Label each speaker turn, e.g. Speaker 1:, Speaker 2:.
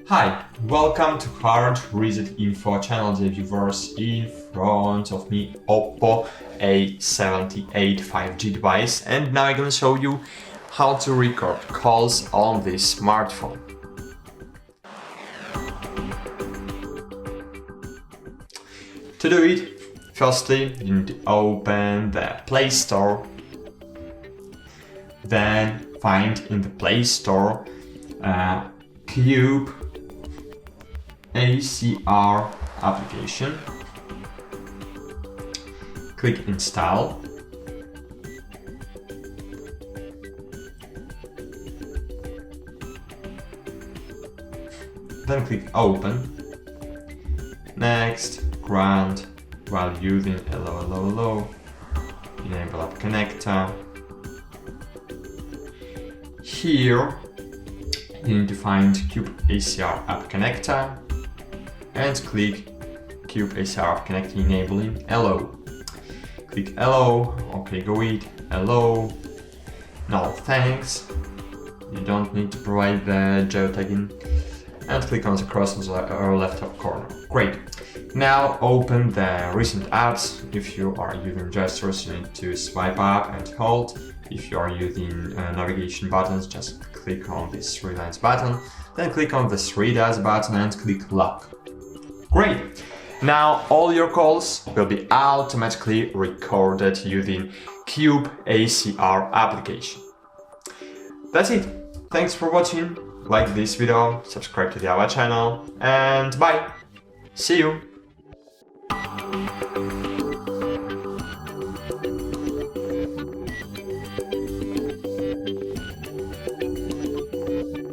Speaker 1: Hi, welcome to HardReset.Info channel, dear viewers. In front of me Oppo A78 5G device, and now I'm gonna show you how to record calls on this smartphone. To do it, firstly you need to open the Play Store, then find in the Play Store Cube ACR application, click install, then click open, next grant while using hello, enable app connector. Here you need to find Cube ACR app connector and click Cube ACR app connector enabling hello. Click hello, okay, go it, hello, no thanks, you don't need to provide the geotagging, and click on the cross on the left top corner. Great. Now open the recent apps. If you are using gestures, you need to swipe up and hold. If you are using navigation buttons, just click on this three lines button, then click on the three dots button and click lock. Great! Now all your calls will be automatically recorded using Cube ACR application. That's it. Thanks for watching. Like this video, subscribe to our channel, and bye! See you!